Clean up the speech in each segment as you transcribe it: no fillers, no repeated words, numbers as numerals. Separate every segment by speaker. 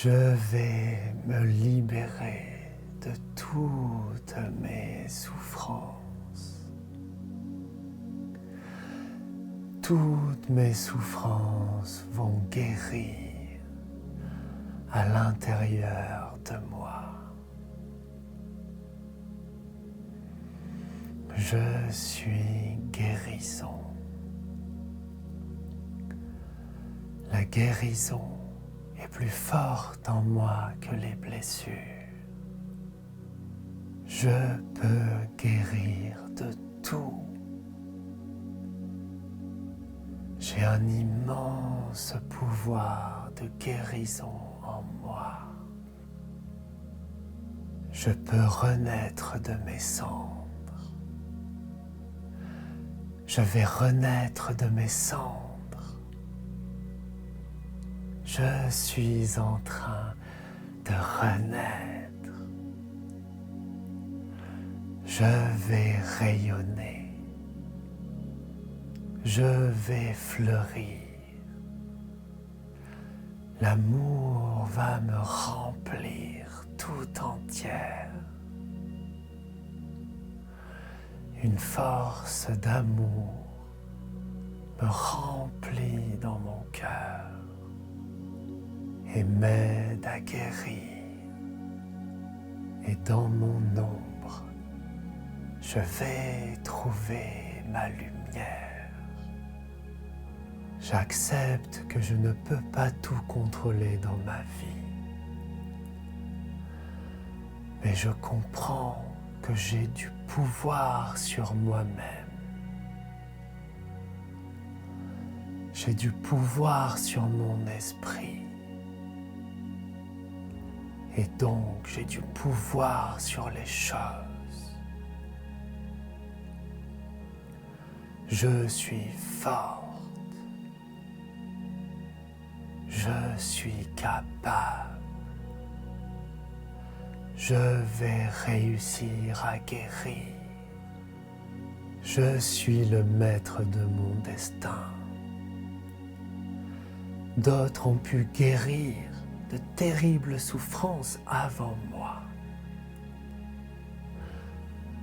Speaker 1: Je vais me libérer de toutes mes souffrances. Toutes mes souffrances vont guérir à l'intérieur de moi. Je suis guérison. La guérison est plus forte en moi que les blessures. Je peux guérir de tout. J'ai un immense pouvoir de guérison en moi. Je peux renaître de mes cendres. Je vais renaître de mes cendres. Je suis en train de renaître. Je vais rayonner. Je vais fleurir. L'amour va me remplir tout entière. Une force d'amour me remplit dans mon cœur et m'aide à guérir. Et dans mon ombre, je vais trouver ma lumière. J'accepte que je ne peux pas tout contrôler dans ma vie. Mais je comprends que j'ai du pouvoir sur moi-même. J'ai du pouvoir sur mon esprit. Et donc j'ai du pouvoir sur les choses. Je suis forte. Je suis capable. Je vais réussir à guérir. Je suis le maître de mon destin. D'autres ont pu guérir de terribles souffrances avant moi.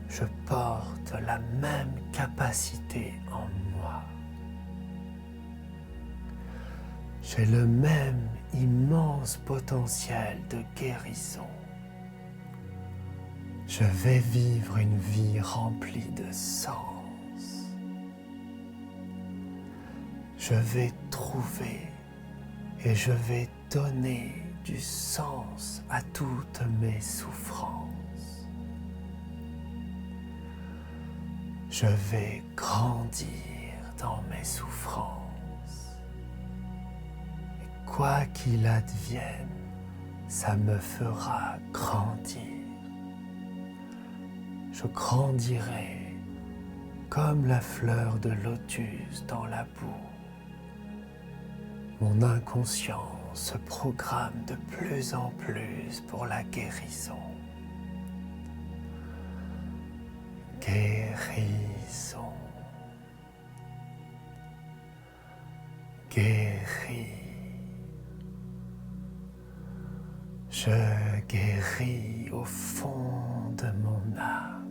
Speaker 1: Je porte la même capacité en moi. J'ai le même immense potentiel de guérison. Je vais vivre une vie remplie de sens. Je vais trouver et je vais donner du sens à toutes mes souffrances. Je vais grandir dans mes souffrances. Et quoi qu'il advienne, ça me fera grandir. Je grandirai comme la fleur de lotus dans la boue. Mon inconscient se programme de plus en plus pour la guérison. Guérison. Guérir. Je guéris au fond de mon âme.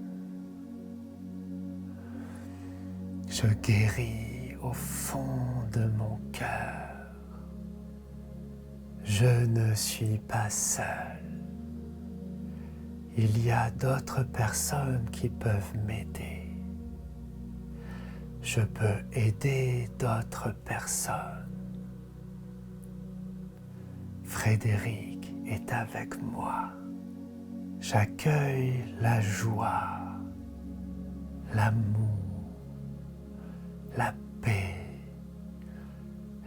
Speaker 1: Je guéris au fond de mon cœur. Je ne suis pas seul. Il y a d'autres personnes qui peuvent m'aider. Je peux aider d'autres personnes. Frédéric est avec moi. J'accueille la joie, l'amour, la paix,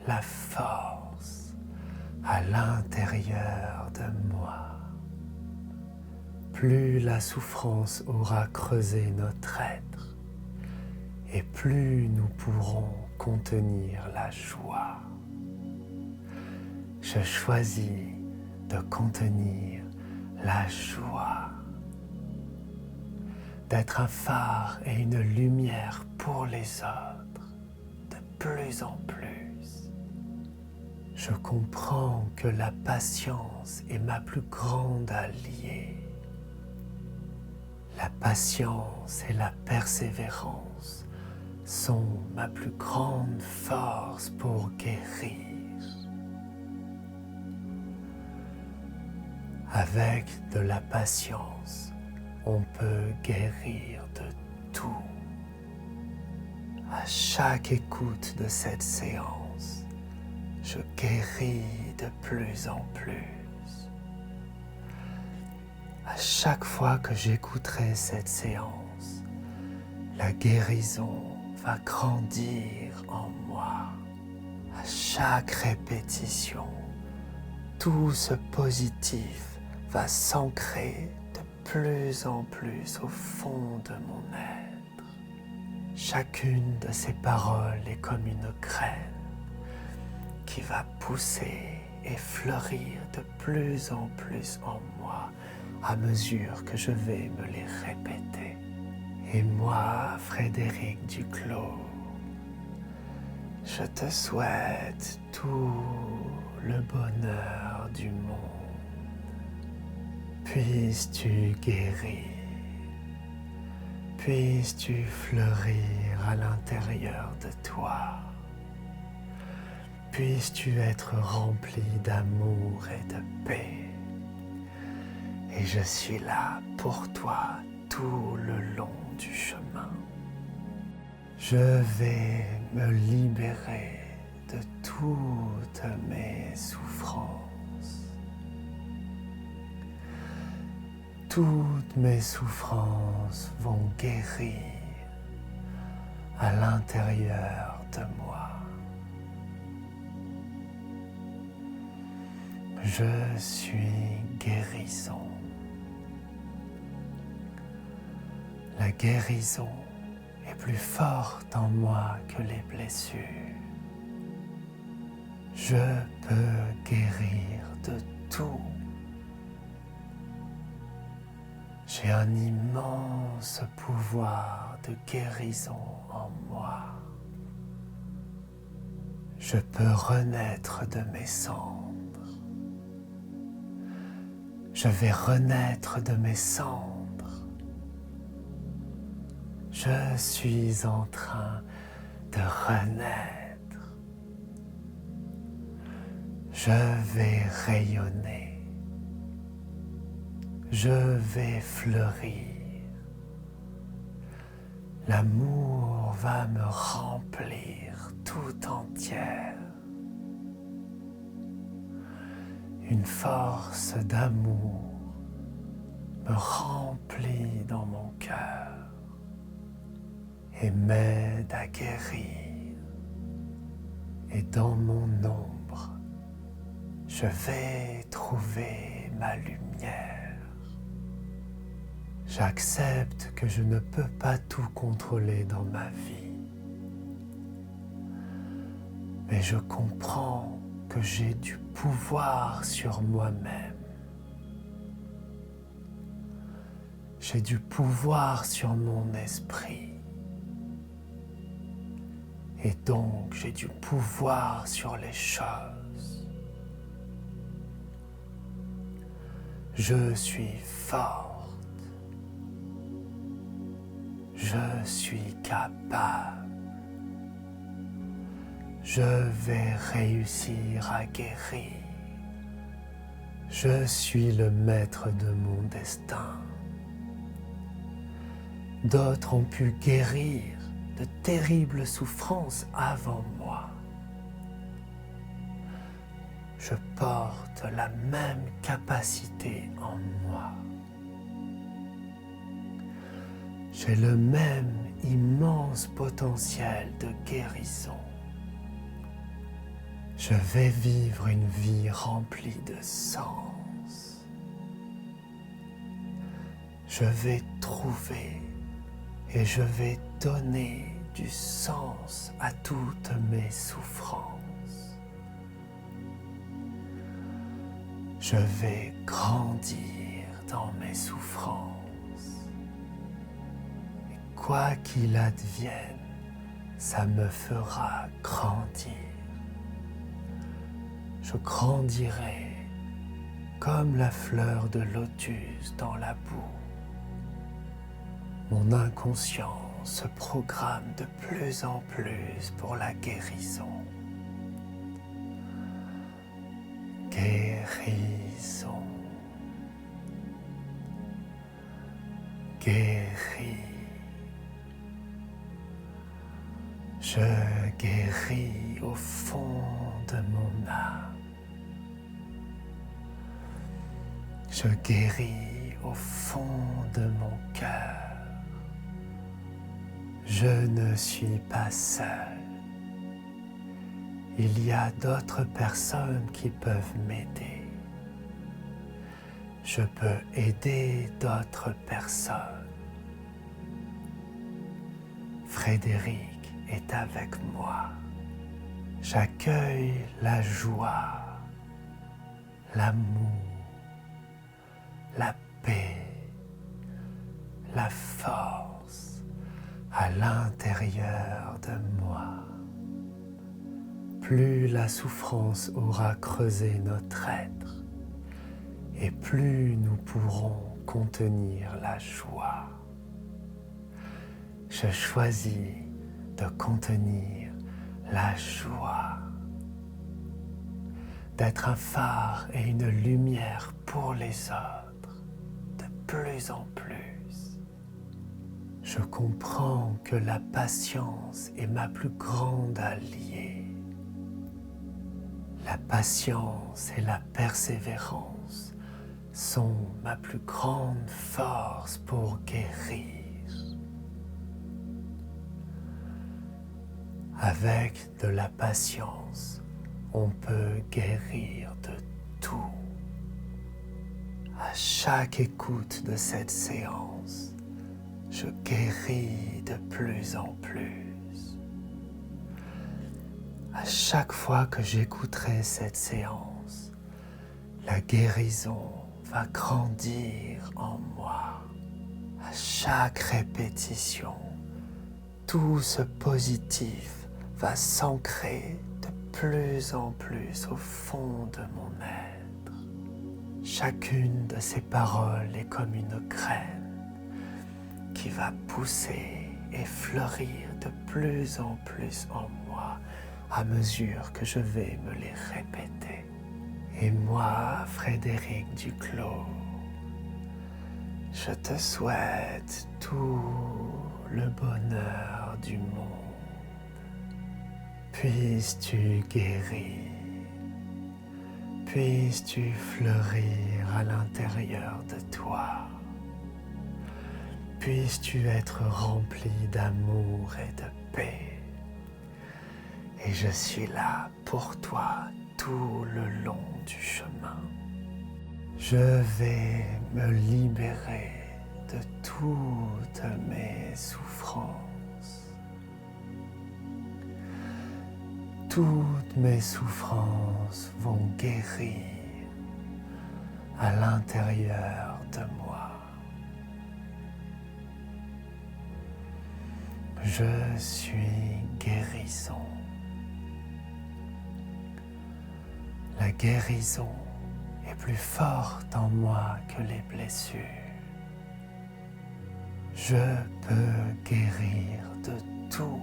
Speaker 1: la force à l'intérieur de moi. Plus la souffrance aura creusé notre être, et plus nous pourrons contenir la joie. Je choisis de contenir la joie, d'être un phare et une lumière pour les autres de plus en plus. Je comprends que la patience est ma plus grande alliée. La patience et la persévérance sont ma plus grande force pour guérir. Avec de la patience, on peut guérir de tout. À chaque écoute de cette séance, je guéris de plus en plus. À chaque fois que j'écouterai cette séance, la guérison va grandir en moi. À chaque répétition, tout ce positif va s'ancrer de plus en plus au fond de mon être. Chacune de ces paroles est comme une graine qui va pousser et fleurir de plus en plus en moi à mesure que je vais me les répéter. Et moi, Frédéric Duclos, je te souhaite tout le bonheur du monde. Puisses-tu guérir, puisses-tu fleurir à l'intérieur de toi. Puisses-tu être rempli d'amour et de paix. Et je suis là pour toi tout le long du chemin. Je vais me libérer de toutes mes souffrances. Toutes mes souffrances vont guérir à l'intérieur de moi. Je suis guérison. La guérison est plus forte en moi que les blessures. Je peux guérir de tout. J'ai un immense pouvoir de guérison en moi. Je peux renaître de mes cendres. Je vais renaître de mes cendres. Je suis en train de renaître. Je vais rayonner. Je vais fleurir. L'amour va me remplir tout entière. Une force d'amour me remplit dans mon cœur et m'aide à guérir. Et dans mon ombre, je vais trouver ma lumière. J'accepte que je ne peux pas tout contrôler dans ma vie. Mais je comprends que j'ai du pouvoir sur moi-même. J'ai du pouvoir sur mon esprit. Et donc j'ai du pouvoir sur les choses. Je suis forte. Je suis capable. Je vais réussir à guérir. Je suis le maître de mon destin. D'autres ont pu guérir de terribles souffrances avant moi. Je porte la même capacité en moi. J'ai le même immense potentiel de guérison. Je vais vivre une vie remplie de sens. Je vais trouver et je vais donner du sens à toutes mes souffrances. Je vais grandir dans mes souffrances. Et quoi qu'il advienne, ça me fera grandir. je grandirai comme la fleur de lotus dans la boue. Mon inconscient se programme de plus en plus pour la guérison. Guérison. Guéris. Je guéris au fond de mon âme. Je guéris au fond de mon cœur. Je ne suis pas seul. Il y a d'autres personnes qui peuvent m'aider. Je peux aider d'autres personnes. Frédéric est avec moi. J'accueille la joie, l'amour, la paix, la force à l'intérieur de moi. Plus la souffrance aura creusé notre être, et plus nous pourrons contenir la joie. Je choisis de contenir la joie, d'être un phare et une lumière pour les autres, de plus en plus. Je comprends que la patience est ma plus grande alliée. La patience et la persévérance sont ma plus grande force pour guérir. Avec de la patience, on peut guérir de tout. À chaque écoute de cette séance, je guéris de plus en plus. À chaque fois que j'écouterai cette séance, la guérison va grandir en moi. À chaque répétition, tout ce positif va s'ancrer de plus en plus au fond de mon être. Chacune de ces paroles est comme une graine qui va pousser et fleurir de plus en plus en moi à mesure que je vais me les répéter. Et moi, Frédéric Duclos, je te souhaite tout le bonheur du monde. Puisses-tu guérir, puisses-tu fleurir à l'intérieur de toi, puisses-tu être rempli d'amour et de paix. Et je suis là pour toi tout le long du chemin. Je vais me libérer de toutes mes souffrances. Toutes mes souffrances vont guérir à l'intérieur de moi. Je suis guérison. La guérison est plus forte en moi que les blessures. Je peux guérir de tout.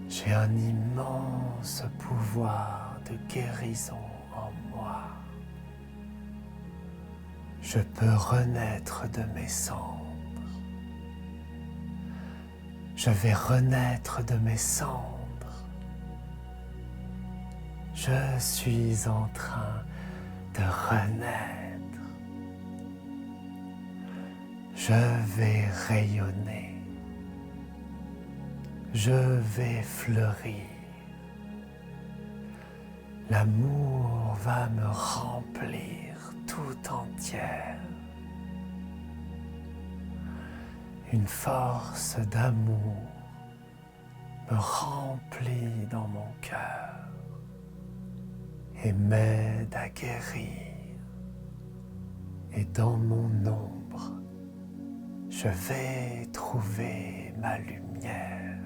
Speaker 1: J'ai un immense pouvoir de guérison en moi. Je peux renaître de mes cendres. Je vais renaître de mes cendres. Je suis en train de renaître. Je vais rayonner. Je vais fleurir. L'amour va me remplir tout entière. Une force d'amour me remplit dans mon cœur et m'aide à guérir. Et dans mon ombre, je vais trouver ma lumière.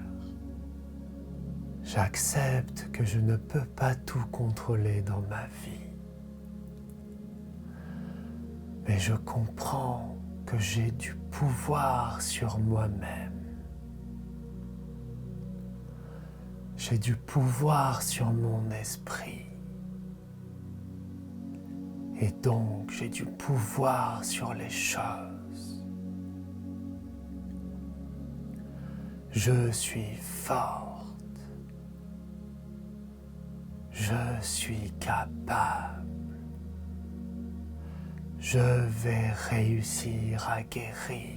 Speaker 1: J'accepte que je ne peux pas tout contrôler dans ma vie. Mais je comprends que j'ai du pouvoir sur moi-même. J'ai du pouvoir sur mon esprit. Et donc j'ai du pouvoir sur les choses. Je suis forte. Je suis capable. Je vais réussir à guérir.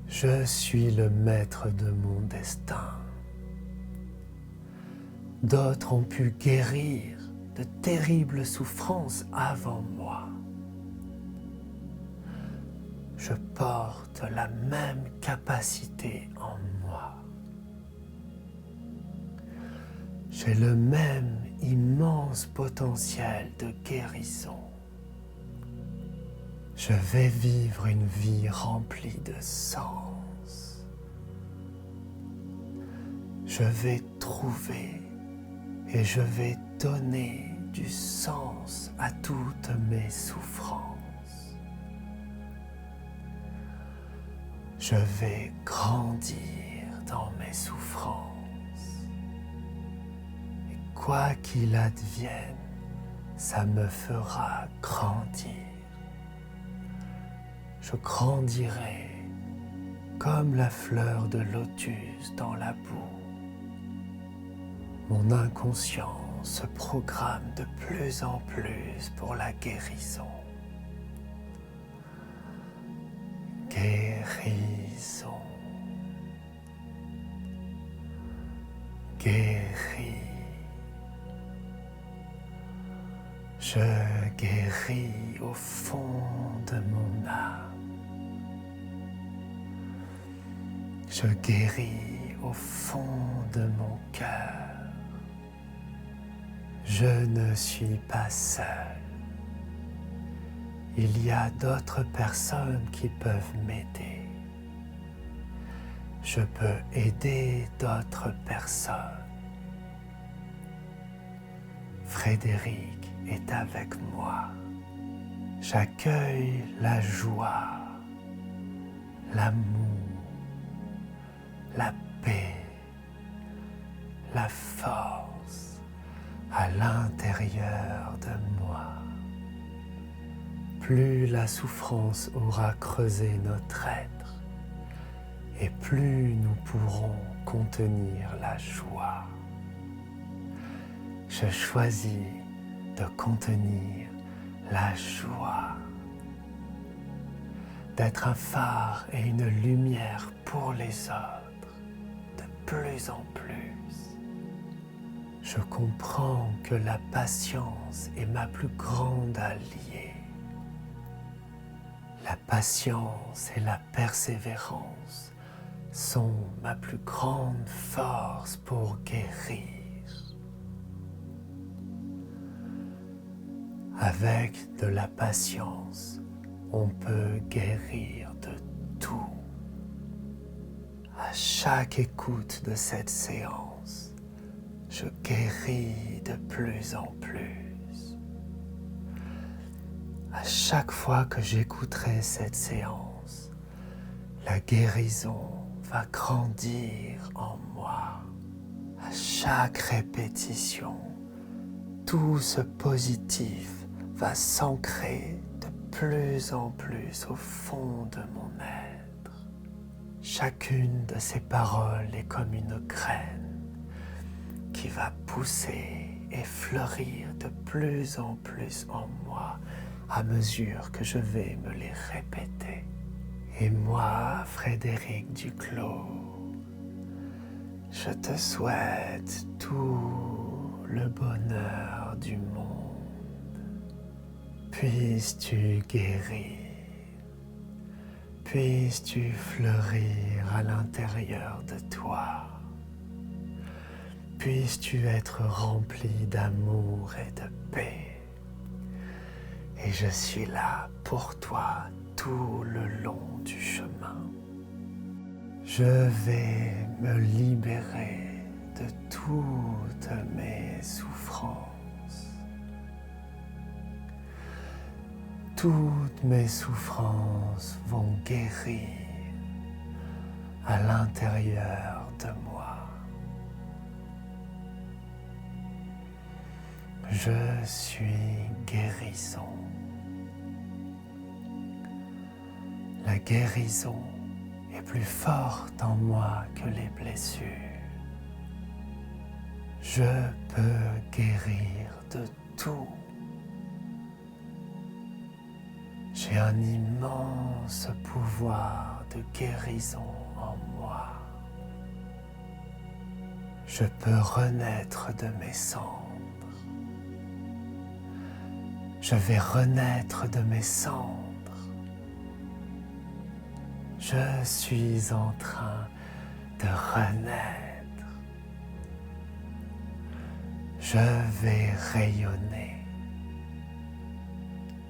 Speaker 1: Je suis le maître de mon destin. D'autres ont pu guérir de terribles souffrances avant moi. Je porte la même capacité en moi. J'ai le même immense potentiel de guérison. Je vais vivre une vie remplie de sens. Je vais trouver et je vais donner du sens à toutes mes souffrances. Je vais grandir dans mes souffrances. Et quoi qu'il advienne, ça me fera grandir. Je grandirai comme la fleur de lotus dans la boue. Mon inconscient se programme de plus en plus pour la guérison. Guérison. Guéris. Je guéris au fond de mon âme. Je guéris au fond de mon cœur. Je ne suis pas seul. Il y a d'autres personnes qui peuvent m'aider. Je peux aider d'autres personnes. Frédéric est avec moi. J'accueille la joie, l'amour, la paix, la force à l'intérieur de moi. Plus la souffrance aura creusé notre être, et plus nous pourrons contenir la joie. Je choisis de contenir la joie, d'être un phare et une lumière pour les autres, de plus en plus. Je comprends que la patience est ma plus grande alliée. La patience et la persévérance sont ma plus grande force pour guérir. Avec de la patience, on peut guérir de tout. À chaque écoute de cette séance, je guéris de plus en plus. À chaque fois que j'écouterai cette séance, la guérison va grandir en moi. À chaque répétition, tout ce positif va s'ancrer de plus en plus au fond de mon être. Chacune de ces paroles est comme une graine qui va pousser et fleurir de plus en plus en moi à mesure que je vais me les répéter. Et moi, Frédéric Duclos, je te souhaite tout le bonheur du monde. Puisses-tu guérir, puisses-tu fleurir à l'intérieur de toi, puisses-tu être rempli d'amour et de paix. Et je suis là pour toi tout le long du chemin. Je vais me libérer de toutes mes souffrances. Toutes mes souffrances vont guérir à l'intérieur de moi. Je suis guérison. La guérison est plus forte en moi que les blessures. Je peux guérir de tout. J'ai un immense pouvoir de guérison en moi. Je peux renaître de mes cendres. Je vais renaître de mes cendres. Je suis en train de renaître. Je vais rayonner.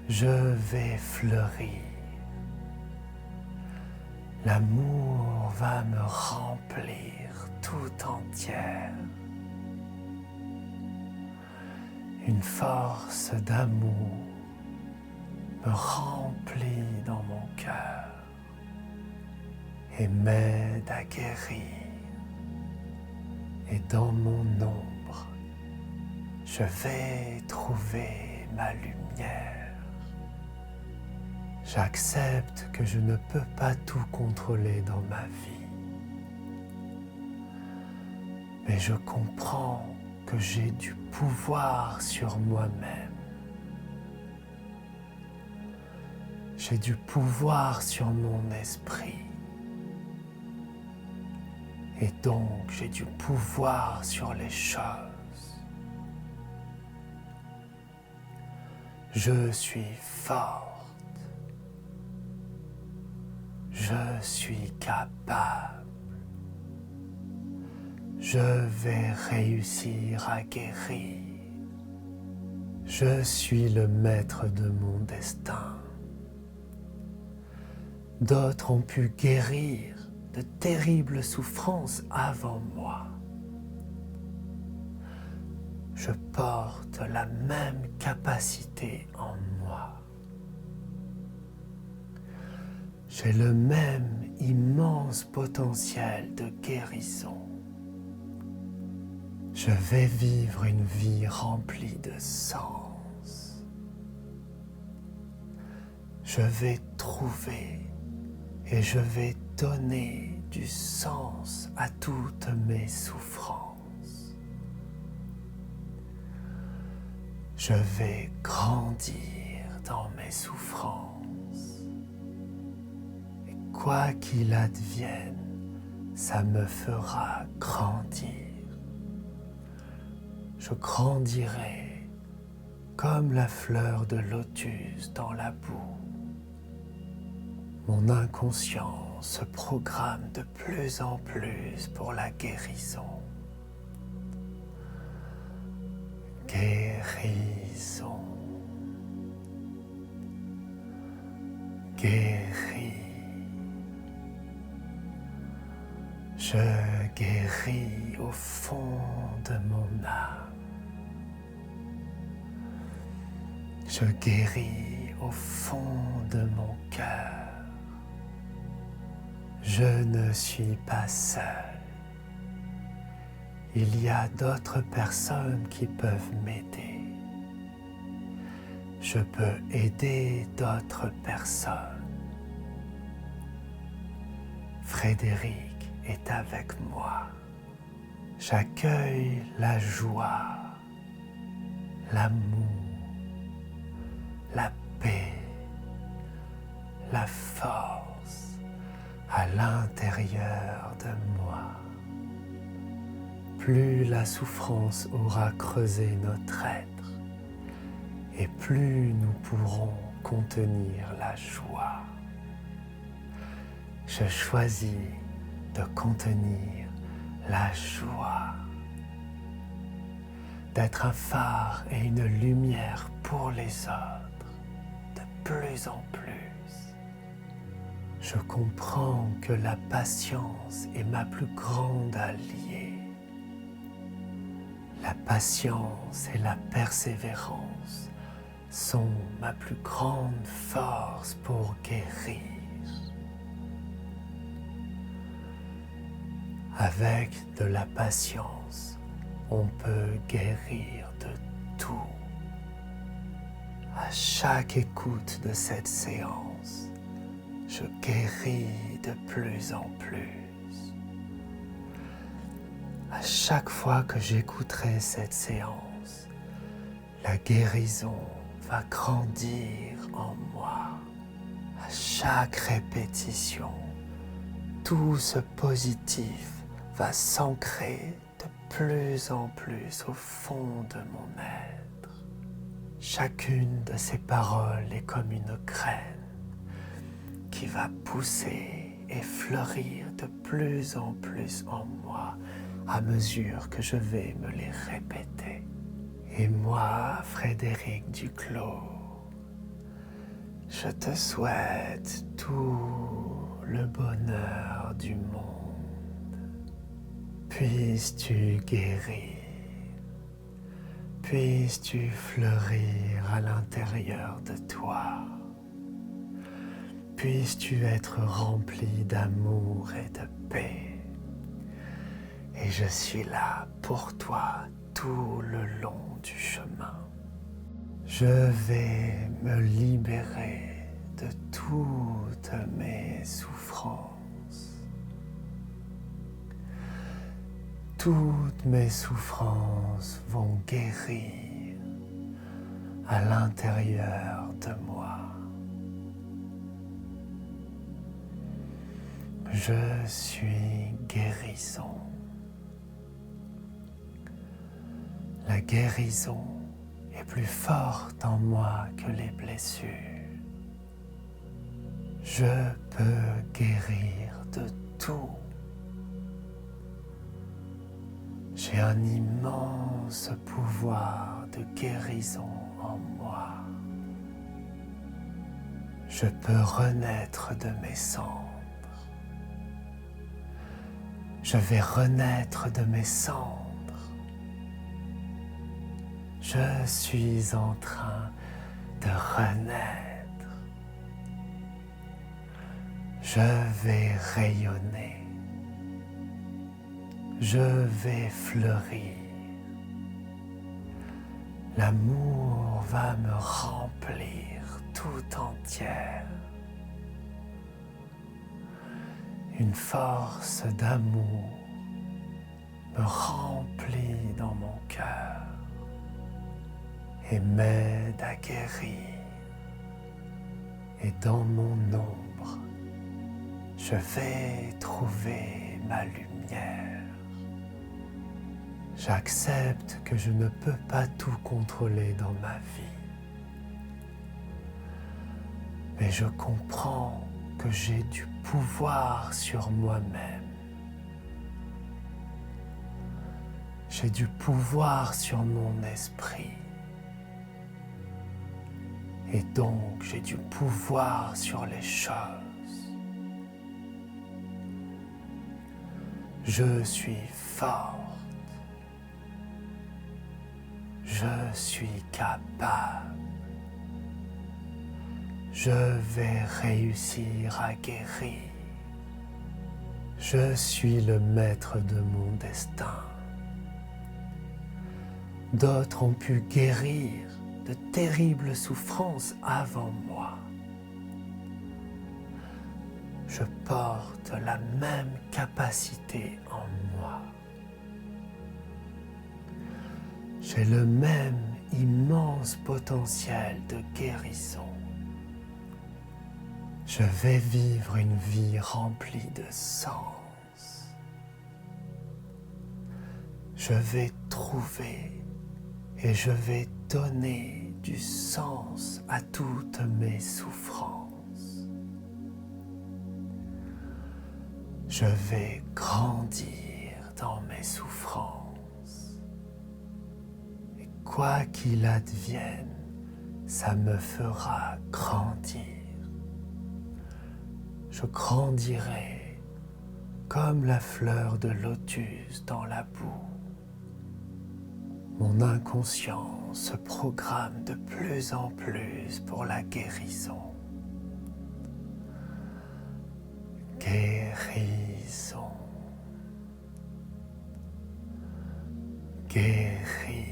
Speaker 1: Je vais fleurir. L'amour va me remplir tout entière. Une force d'amour me remplit dans mon cœur et m'aide à guérir. Et dans mon ombre, je vais trouver ma lumière. J'accepte que je ne peux pas tout contrôler dans ma vie. Mais je comprends que j'ai du pouvoir sur moi-même. J'ai du pouvoir sur mon esprit. Et donc j'ai du pouvoir sur les choses. Je suis forte. Je suis capable. Je vais réussir à guérir. Je suis le maître de mon destin. D'autres ont pu guérir de terribles souffrances avant moi. Je porte la même capacité en moi. J'ai le même immense potentiel de guérison. Je vais vivre une vie remplie de sens. Je vais trouver et je vais donner du sens à toutes mes souffrances. Je vais grandir dans mes souffrances. Et quoi qu'il advienne, ça me fera grandir. Je grandirai comme la fleur de lotus dans la boue. Mon inconscient se programme de plus en plus pour la guérison. Guérison. Guéris. Je guéris au fond de mon âme. Je guéris au fond de mon cœur. Je ne suis pas seul. Il y a d'autres personnes qui peuvent m'aider. Je peux aider d'autres personnes. Frédéric est avec moi. J'accueille la joie, l'amour, la paix, la force à l'intérieur de moi. Plus la souffrance aura creusé notre être, et plus nous pourrons contenir la joie. Je choisis de contenir la joie, d'être un phare et une lumière pour les autres, de plus en plus. Je comprends que la patience est ma plus grande alliée. La patience et la persévérance sont ma plus grande force pour guérir. Avec de la patience, on peut guérir de tout. À chaque écoute de cette séance, je guéris de plus en plus. À chaque fois que j'écouterai cette séance, la guérison va grandir en moi. À chaque répétition, tout ce positif va s'ancrer de plus en plus au fond de mon être. Chacune de ces paroles est comme une graine qui va pousser et fleurir de plus en plus en moi à mesure que je vais me les répéter. Et moi, Frédéric Duclos, je te souhaite tout le bonheur du monde. Puisses-tu guérir, puisses-tu fleurir à l'intérieur de toi, puisses-tu être rempli d'amour et de paix. Et je suis là pour toi tout le long du chemin. Je vais me libérer de toutes mes souffrances. Toutes mes souffrances vont guérir à l'intérieur de moi. Je suis guérison. La guérison est plus forte en moi que les blessures. Je peux guérir de tout. J'ai un immense pouvoir de guérison en moi. Je peux renaître de mes cendres. Je vais renaître de mes cendres. Je suis en train de renaître. Je vais rayonner. Je vais fleurir. L'amour va me remplir tout entière. Une force d'amour me remplit dans mon cœur et m'aide à guérir. Et dans mon ombre, je vais trouver ma lumière. J'accepte que je ne peux pas tout contrôler dans ma vie. Mais je comprends que j'ai du pouvoir sur moi-même. J'ai du pouvoir sur mon esprit. Et donc j'ai du pouvoir sur les choses. Je suis forte. Je suis capable. Je vais réussir à guérir. Je suis le maître de mon destin. D'autres ont pu guérir de terribles souffrances avant moi. Je porte la même capacité en moi. J'ai le même immense potentiel de guérison. Je vais vivre une vie remplie de sens. Je vais trouver et je vais donner du sens à toutes mes souffrances. Je vais grandir dans mes souffrances. Et quoi qu'il advienne, ça me fera grandir. Je grandirai comme la fleur de lotus dans la boue. Mon inconscient se programme de plus en plus pour la guérison. Guérison. Guéris.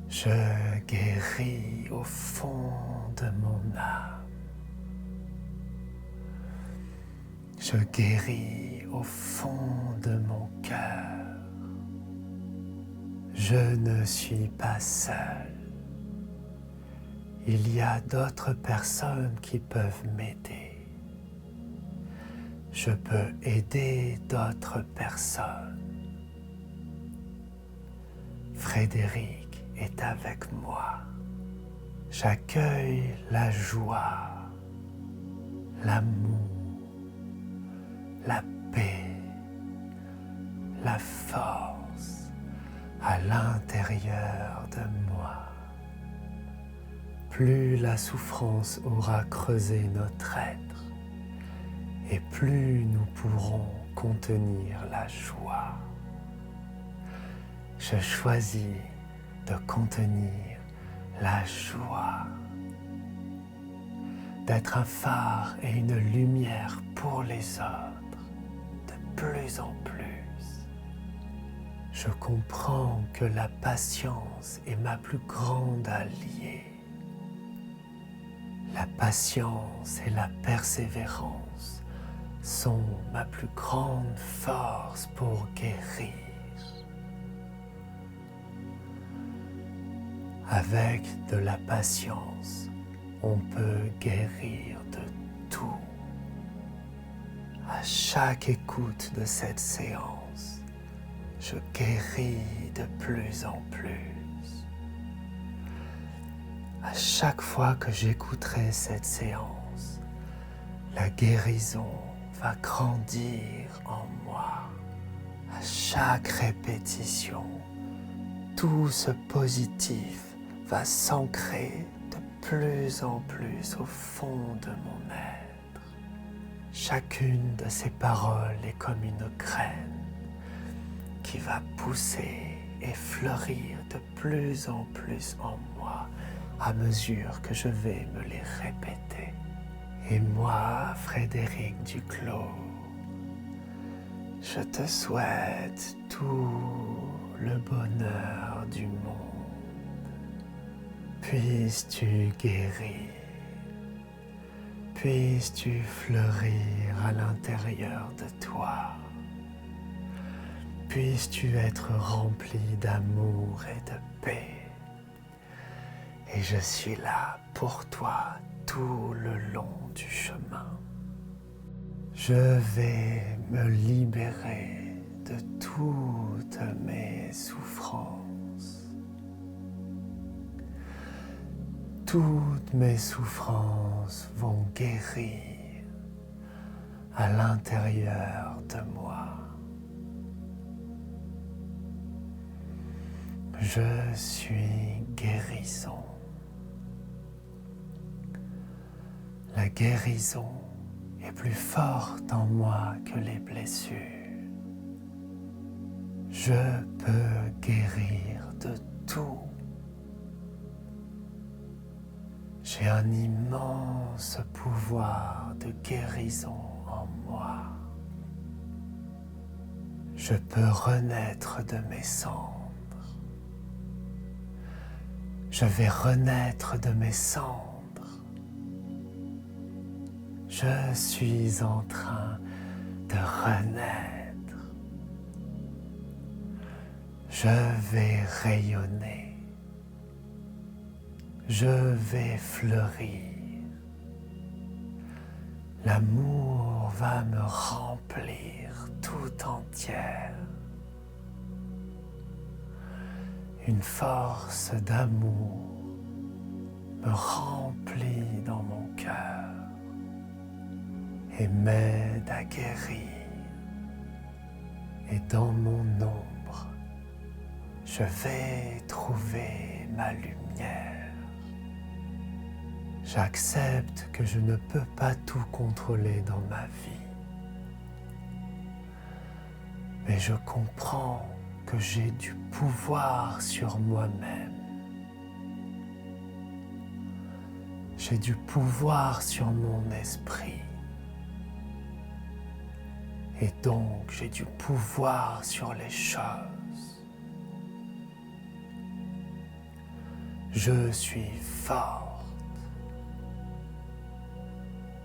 Speaker 1: Je guéris au fond de mon âme. Je guéris au fond de mon cœur. Je ne suis pas seul. Il y a d'autres personnes qui peuvent m'aider. Je peux aider d'autres personnes. Frédéric est avec moi. J'accueille la joie, l'amour, la paix, la force à l'intérieur de moi. Plus la souffrance aura creusé notre être, et plus nous pourrons contenir la joie. Je choisis de contenir la joie, d'être un phare et une lumière pour les autres, de plus en plus. Je comprends que la patience est ma plus grande alliée. La patience et la persévérance sont ma plus grande force pour guérir. Avec de la patience, on peut guérir de tout. À chaque écoute de cette séance, je guéris de plus en plus. À chaque fois que j'écouterai cette séance, la guérison va grandir en moi. À chaque répétition, tout ce positif va s'ancrer de plus en plus au fond de mon être. Chacune de ces paroles est comme une graine qui va pousser et fleurir de plus en plus en moi à mesure que je vais me les répéter. Et moi, Frédéric Duclos, je te souhaite tout le bonheur du monde. Puisses-tu guérir, puisses-tu fleurir à l'intérieur de toi, puisses-tu être rempli d'amour et de paix. Et je suis là pour toi tout le long du chemin. Je vais me libérer de toutes mes souffrances. Toutes mes souffrances vont guérir à l'intérieur de moi. Je suis guérison. La guérison est plus forte en moi que les blessures. Je peux guérir de tout. J'ai un immense pouvoir de guérison en moi. Je peux renaître de mes cendres. Je vais renaître de mes cendres. Je suis en train de renaître. Je vais rayonner. Je vais fleurir. L'amour va me remplir tout entière. Une force d'amour me remplit dans mon cœur et m'aide à guérir. Et dans mon ombre, je vais trouver ma lumière. J'accepte que je ne peux pas tout contrôler dans ma vie. Mais je comprends que j'ai du pouvoir sur moi-même. J'ai du pouvoir sur mon esprit. Et donc j'ai du pouvoir sur les choses. Je suis forte.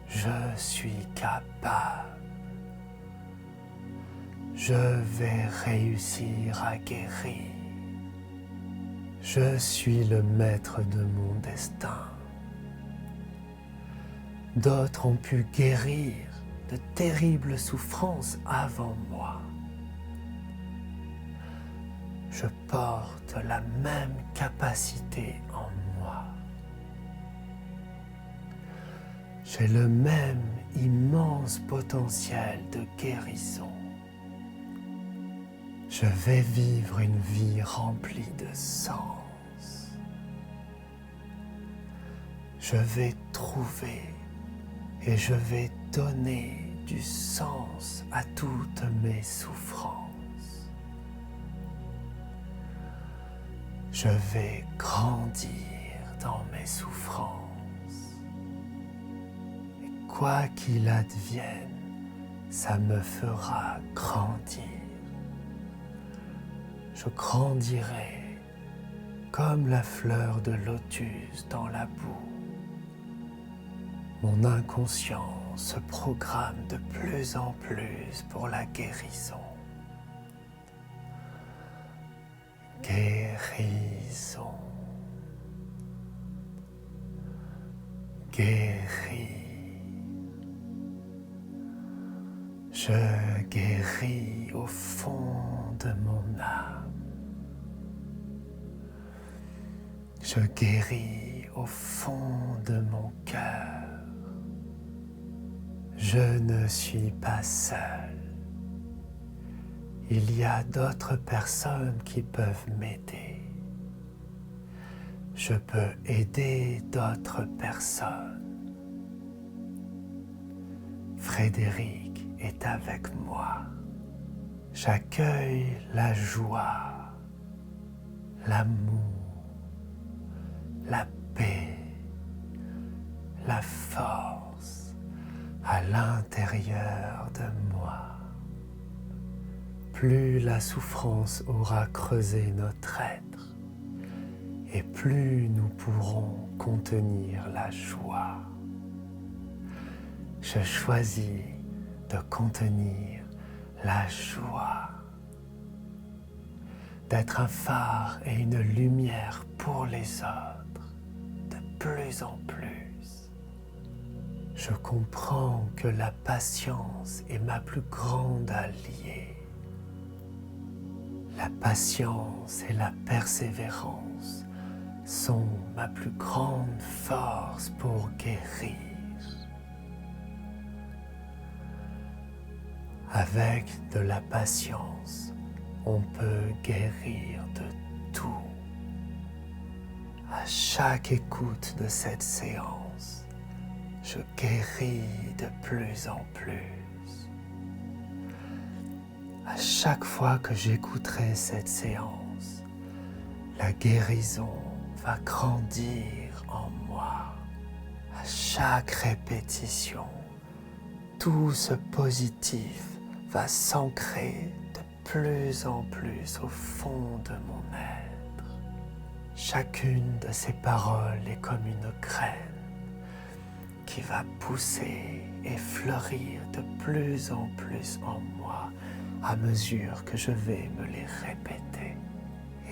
Speaker 1: Je suis capable. Je vais réussir à guérir. Je suis le maître de mon destin. D'autres ont pu guérir de terribles souffrances avant moi. Je porte la même capacité en moi. J'ai le même immense potentiel de guérison. Je vais vivre une vie remplie de sens. Je vais trouver et je vais donner du sens à toutes mes souffrances. Je vais grandir dans mes souffrances. Et quoi qu'il advienne, ça me fera grandir. Je grandirai comme la fleur de lotus dans la boue. Mon inconscient se programme de plus en plus pour la guérison. Guérison. Guéris. Je guéris au fond de mon âme. Je guéris au fond de mon cœur. Je ne suis pas seul. Il y a d'autres personnes qui peuvent m'aider. Je peux aider d'autres personnes. Frédéric est avec moi. J'accueille la joie, l'amour, la paix, la force à l'intérieur de moi. Plus la souffrance aura creusé notre être, et plus nous pourrons contenir la joie. Je choisis de contenir la joie, d'être un phare et une lumière pour les autres, de plus en plus. Je comprends que la patience est ma plus grande alliée. La patience et la persévérance sont ma plus grande force pour guérir. Avec de la patience, on peut guérir de tout. À chaque écoute de cette séance, je guéris de plus en plus. À chaque fois que j'écouterai cette séance, la guérison va grandir en moi. À chaque répétition, tout ce positif va s'ancrer de plus en plus au fond de mon être. Chacune de ces paroles est comme une graine qui va pousser et fleurir de plus en plus en moi à mesure que je vais me les répéter.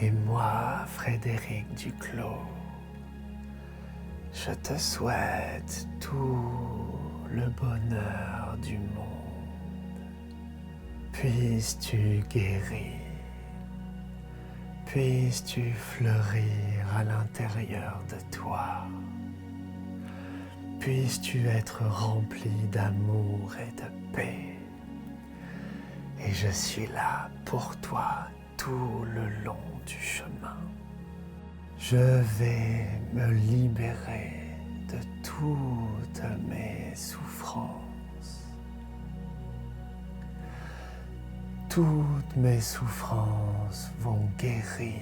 Speaker 1: Et moi, Frédéric Duclos, je te souhaite tout le bonheur du monde. Puisses-tu guérir, puisses-tu fleurir à l'intérieur de toi, puisses-tu être rempli d'amour et de paix. Et je suis là pour toi tout le long du chemin. Je vais me libérer de toutes mes souffrances. toutes mes souffrances vont guérir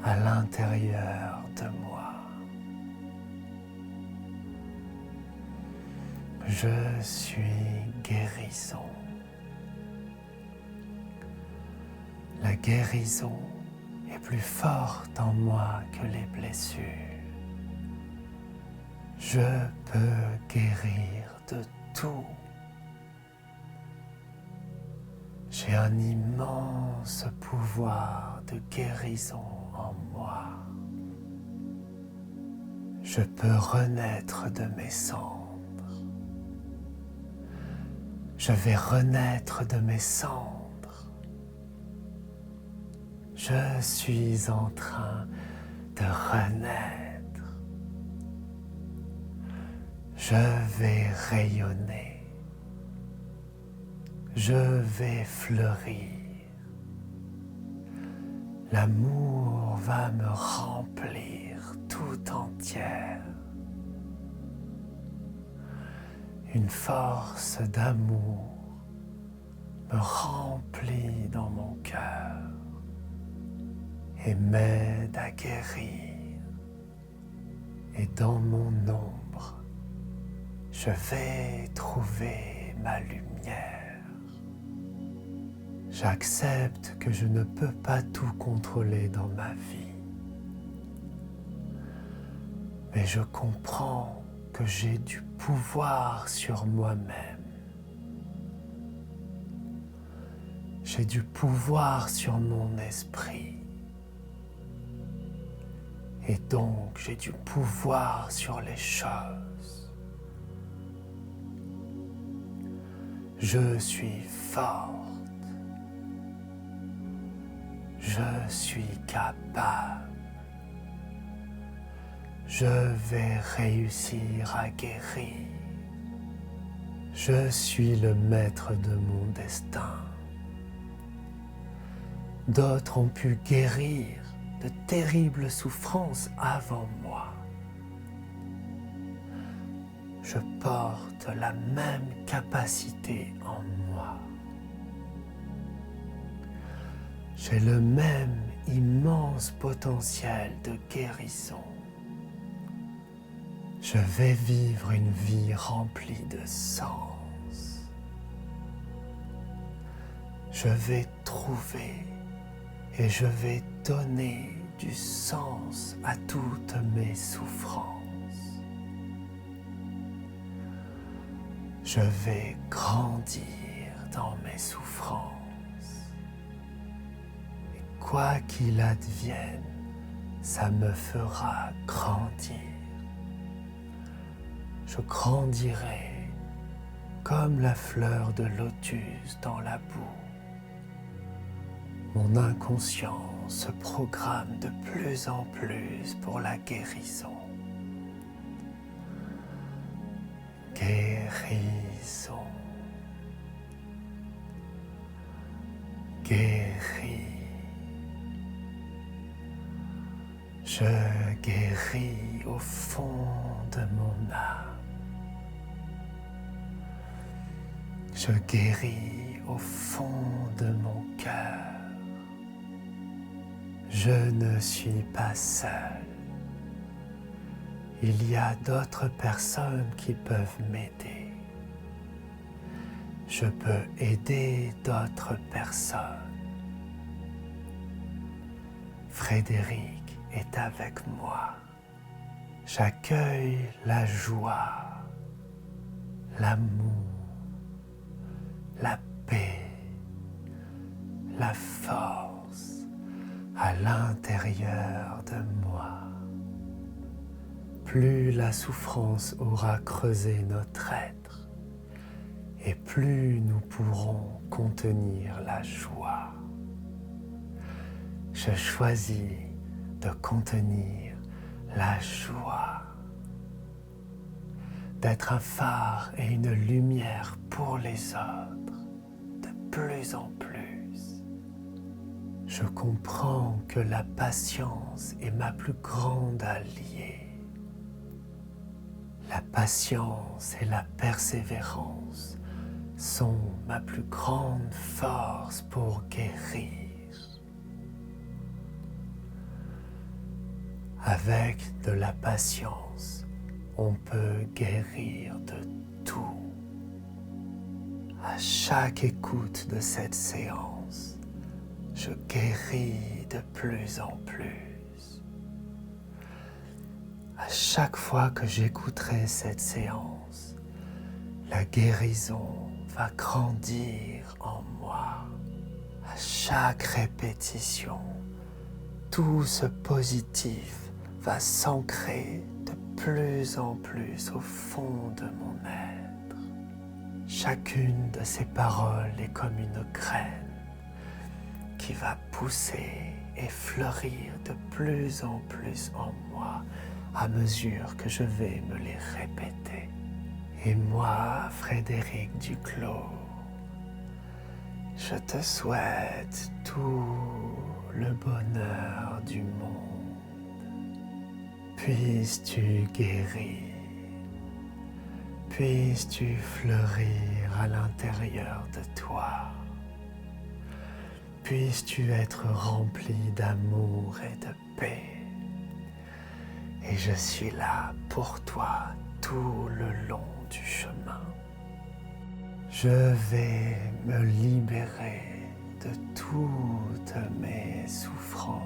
Speaker 1: à l'intérieur de moi. Je suis guérison. La guérison est plus forte en moi que les blessures. Je peux guérir de tout. J'ai un immense pouvoir de guérison en moi. Je peux renaître de mes cendres. Je vais renaître de mes cendres. Je suis en train de renaître. Je vais rayonner. Je vais fleurir. L'amour va me remplir tout entière. Une force d'amour me remplit dans mon cœur et m'aide à guérir. Et dans mon ombre, je vais trouver ma lumière. J'accepte que je ne peux pas tout contrôler dans ma vie. Mais je comprends que j'ai du pouvoir sur moi-même. J'ai du pouvoir sur mon esprit. Et donc j'ai du pouvoir sur les choses. Je suis forte. Je suis capable. Je vais réussir à guérir. Je suis le maître de mon destin. D'autres ont pu guérir de terribles souffrances avant moi. Je porte la même capacité en moi. J'ai le même immense potentiel de guérison. Je vais vivre une vie remplie de sens. Je vais trouver et je vais donner du sens à toutes mes souffrances. Je vais grandir dans mes souffrances. Et quoi qu'il advienne, ça me fera grandir. Je grandirai comme la fleur de lotus dans la boue. Mon inconscient se programme de plus en plus pour la guérison. Guérison. Guéris. Je guéris au fond de mon âme. Je guéris au fond de mon cœur. Je ne suis pas seul. Il y a d'autres personnes qui peuvent m'aider. Je peux aider d'autres personnes. Frédéric est avec moi. J'accueille la joie, l'amour, la paix, la force à l'intérieur de moi. Plus la souffrance aura creusé notre être, et plus nous pourrons contenir la joie. Je choisis de contenir la joie, d'être un phare et une lumière pour les autres, de plus en plus. Je comprends que la patience est ma plus grande alliée. La patience et la persévérance sont ma plus grande force pour guérir. Avec de la patience, on peut guérir de tout. À chaque écoute de cette séance, je guéris de plus en plus. À chaque fois que j'écouterai cette séance, la guérison va grandir en moi. À chaque répétition, tout ce positif va s'ancrer de plus en plus au fond de mon être. Chacune de ces paroles est comme une graine qui va pousser et fleurir de plus en plus en moi à mesure que je vais me les répéter. Et moi, Frédéric Duclos, je te souhaite tout le bonheur du monde. Puisses-tu guérir, puisses-tu fleurir à l'intérieur de toi, puisses-tu être rempli d'amour et de paix. Et je suis là pour toi tout le long du chemin. Je vais me libérer de toutes mes souffrances.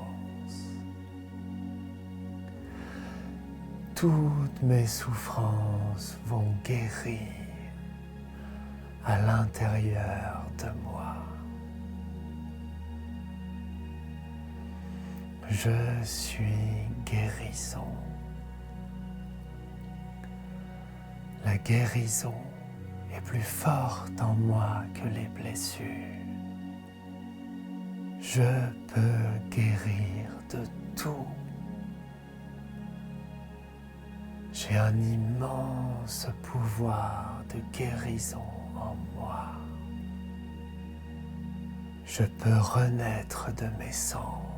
Speaker 1: Toutes mes souffrances vont guérir à l'intérieur de moi. Je suis guérison. La guérison est plus forte en moi que les blessures. Je peux guérir de tout. J'ai un immense pouvoir de guérison en moi. Je peux renaître de mes cendres.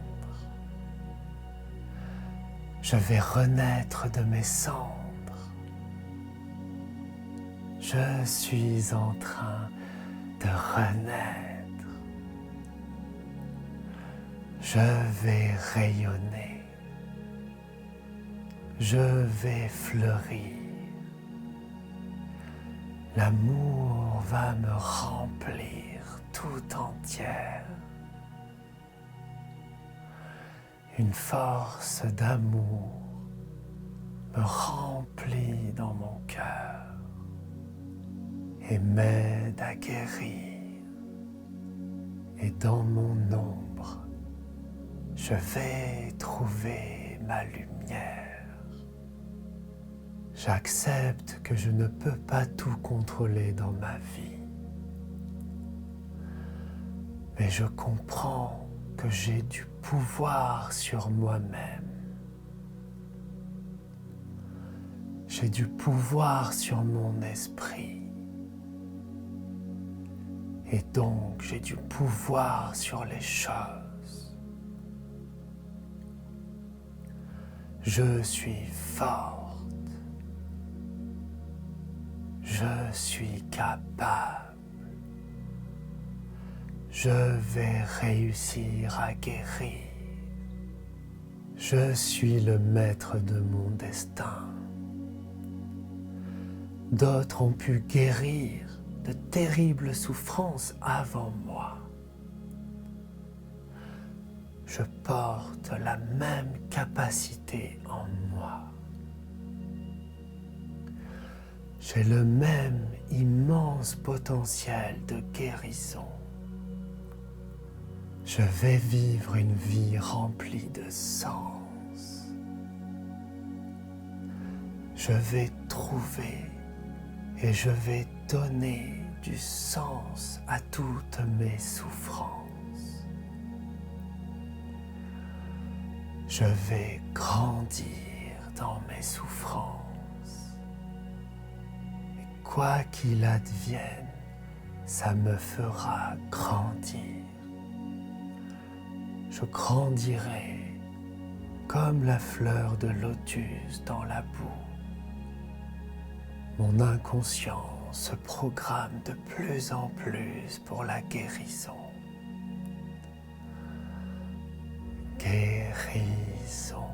Speaker 1: Je vais renaître de mes cendres. Je suis en train de renaître. Je vais rayonner. Je vais fleurir. L'amour va me remplir tout entière. Une force d'amour me remplit dans mon cœur et m'aide à guérir. Et dans mon ombre, je vais trouver ma lumière. J'accepte que je ne peux pas tout contrôler dans ma vie. Mais je comprends que j'ai du pouvoir sur moi-même. J'ai du pouvoir sur mon esprit. Et donc j'ai du pouvoir sur les choses. Je suis forte. Je suis capable. Je vais réussir à guérir. Je suis le maître de mon destin. D'autres ont pu guérir de terribles souffrances avant moi. Je porte la même capacité en moi. J'ai le même immense potentiel de guérison. Je vais vivre une vie remplie de sens. Je vais trouver et je vais donner du sens à toutes mes souffrances. Je vais grandir dans mes souffrances. Quoi qu'il advienne, ça me fera grandir. Je grandirai comme la fleur de lotus dans la boue. Mon inconscience se programme de plus en plus pour la guérison. Guérison.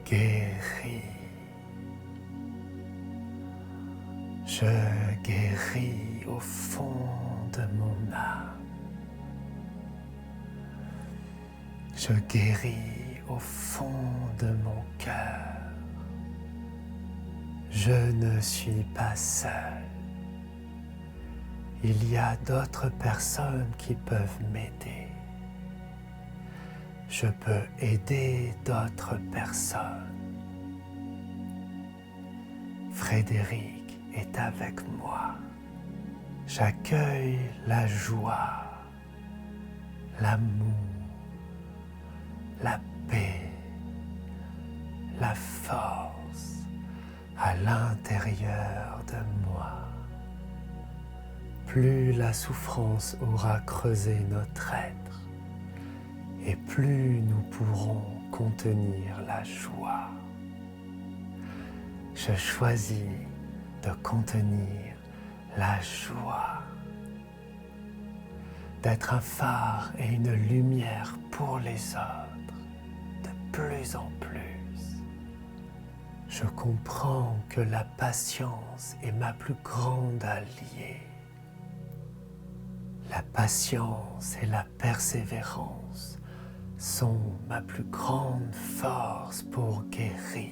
Speaker 1: Guéris. Je guéris au fond de mon âme. Je guéris au fond de mon cœur. Je ne suis pas seul. Il y a d'autres personnes qui peuvent m'aider. Je peux aider d'autres personnes. Frédéric est avec moi. J'accueille la joie, l'amour, la paix, la force à l'intérieur de moi. Plus la souffrance aura creusé notre être, et plus nous pourrons contenir la joie. Je choisis de contenir la joie, d'être un phare et une lumière pour les autres, de plus en plus. Je comprends que la patience est ma plus grande alliée. La patience et la persévérance sont ma plus grande force pour guérir.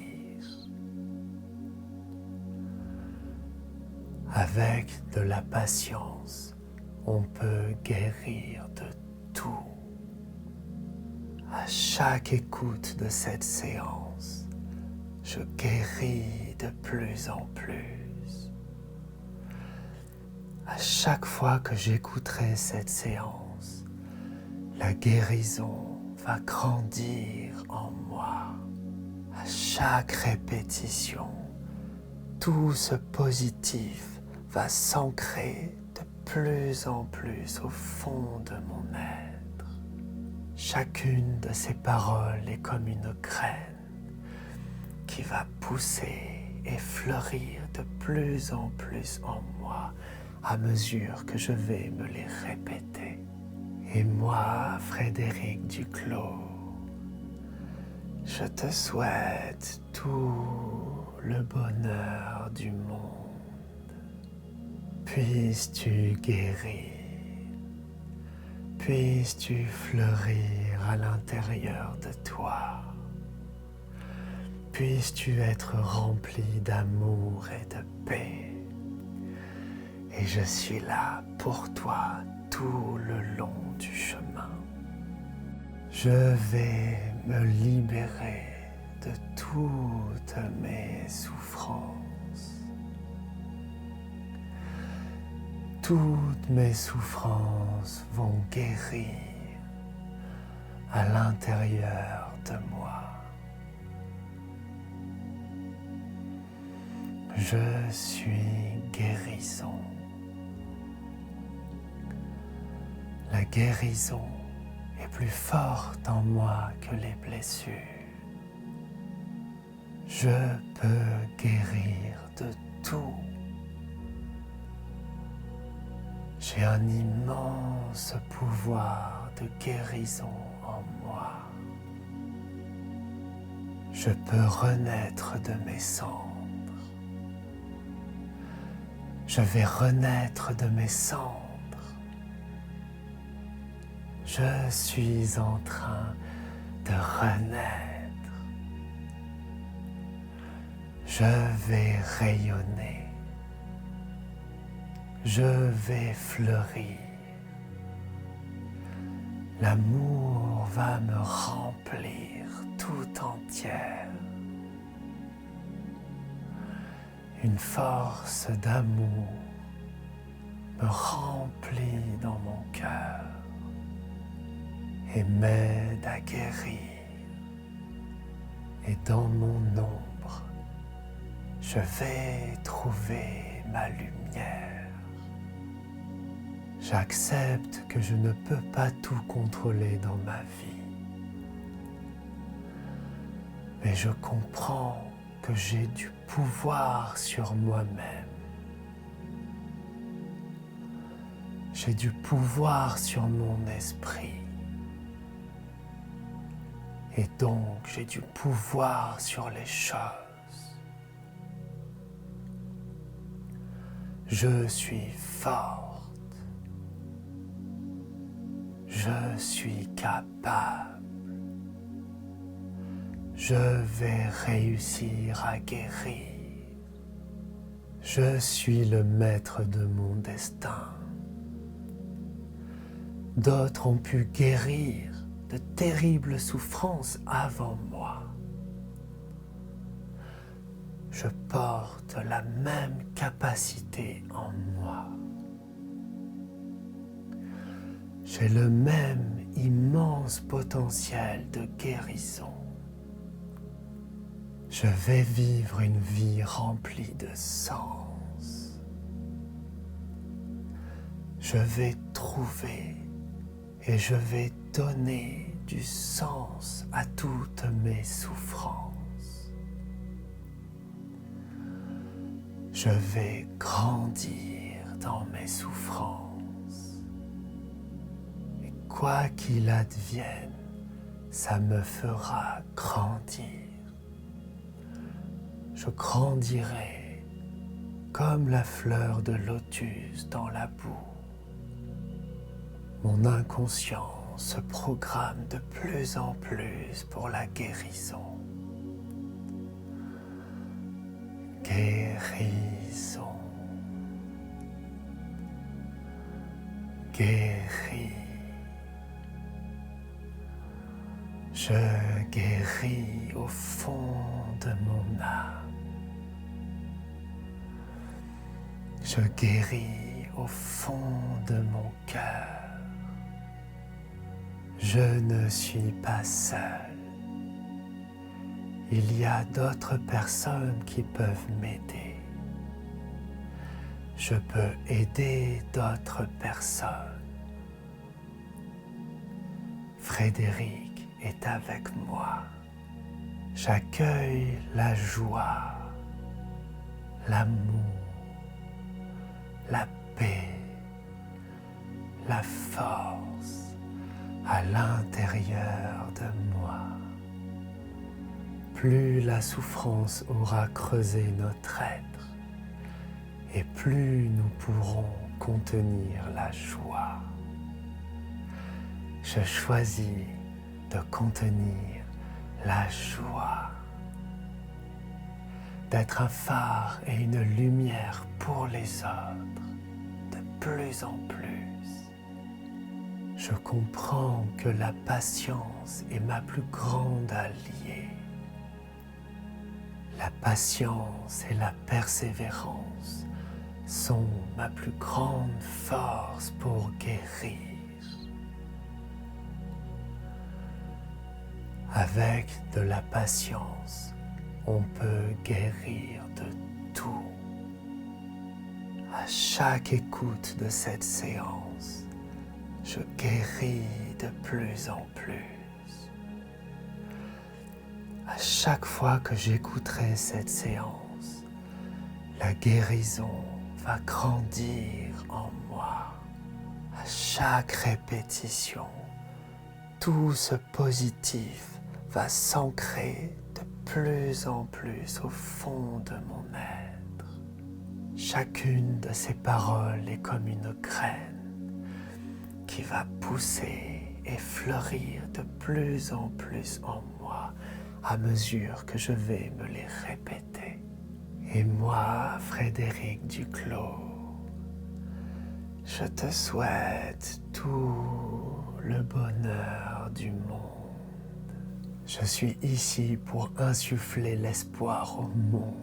Speaker 1: Avec de la patience, on peut guérir de tout. À chaque écoute de cette séance, je guéris de plus en plus. À chaque fois que j'écouterai cette séance, la guérison va grandir en moi. À chaque répétition, tout ce positif va s'ancrer de plus en plus au fond de mon être. Chacune de ces paroles est comme une graine qui va pousser et fleurir de plus en plus en moi à mesure que je vais me les répéter. Et moi, Frédéric Duclos, je te souhaite tout le bonheur du monde. Puisses-tu guérir, puisses-tu fleurir à l'intérieur de toi, puisses-tu être rempli d'amour et de paix. Et je suis là pour toi tout le long du chemin. Je vais me libérer de toutes mes souffrances. Toutes mes souffrances vont guérir à l'intérieur de moi. Je suis guérison. La guérison est plus forte en moi que les blessures. Je peux guérir de tout. J'ai un immense pouvoir de guérison en moi. Je peux renaître de mes cendres. Je vais renaître de mes cendres. Je suis en train de renaître. Je vais rayonner. Je vais fleurir. L'amour va me remplir tout entière. Une force d'amour me remplit dans mon cœur et m'aide à guérir. Et dans mon ombre, je vais trouver ma lumière. J'accepte que je ne peux pas tout contrôler dans ma vie. Mais je comprends que j'ai du pouvoir sur moi-même. J'ai du pouvoir sur mon esprit. Et donc, j'ai du pouvoir sur les choses. Je suis forte. Je suis capable. Je vais réussir à guérir. Je suis le maître de mon destin. D'autres ont pu guérir de terribles souffrances avant moi. Je porte la même capacité en moi. J'ai le même immense potentiel de guérison. Je vais vivre une vie remplie de sens. Je vais trouver et je vais donner du sens à toutes mes souffrances. Je vais grandir dans mes souffrances. Et quoi qu'il advienne, ça me fera grandir. Je grandirai comme la fleur de lotus dans la boue. Mon inconscient se programme de plus en plus pour la guérison. Guérison. Guéris. Je guéris au fond de mon âme. Je guéris au fond de mon cœur. Je ne suis pas seul. Il y a d'autres personnes qui peuvent m'aider. Je peux aider d'autres personnes. Frédéric est avec moi. J'accueille la joie, l'amour, la paix, la force à l'intérieur de moi. Plus la souffrance aura creusé notre être, et plus nous pourrons contenir la joie. Je choisis de contenir la joie, d'être un phare et une lumière pour les autres, de plus en plus. Je comprends que la patience est ma plus grande alliée. La patience et la persévérance sont ma plus grande force pour guérir. Avec de la patience, on peut guérir de tout. À chaque écoute de cette séance, je guéris de plus en plus. À chaque fois que j'écouterai cette séance, la guérison va grandir en moi. À chaque répétition, tout ce positif va s'ancrer de plus en plus au fond de mon être. Chacune de ces paroles est comme une graine qui va pousser et fleurir de plus en plus en moi à mesure que je vais me les répéter. Et moi, Frédéric Duclos, je te souhaite tout le bonheur du monde. Je suis ici pour insuffler l'espoir au monde.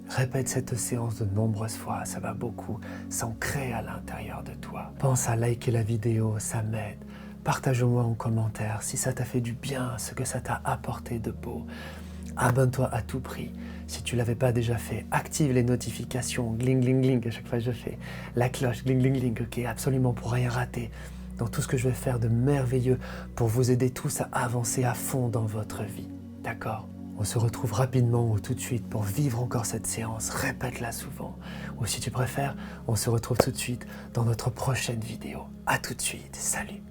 Speaker 1: Répète cette séance de nombreuses fois, ça va beaucoup s'ancrer à l'intérieur de toi. Pense à liker la vidéo, ça m'aide. Partage-moi en commentaire si ça t'a fait du bien, ce que ça t'a apporté de beau. Abonne-toi à tout prix. Si tu ne l'avais pas déjà fait, active les notifications, gling gling gling à chaque fois que je fais. La cloche, gling gling gling, ok, absolument pour rien rater dans tout ce que je vais faire de merveilleux pour vous aider tous à avancer à fond dans votre vie. D'accord ? On se retrouve rapidement ou tout de suite pour vivre encore cette séance. Répète-la souvent. Ou si tu préfères, on se retrouve tout de suite dans notre prochaine vidéo. À tout de suite. Salut.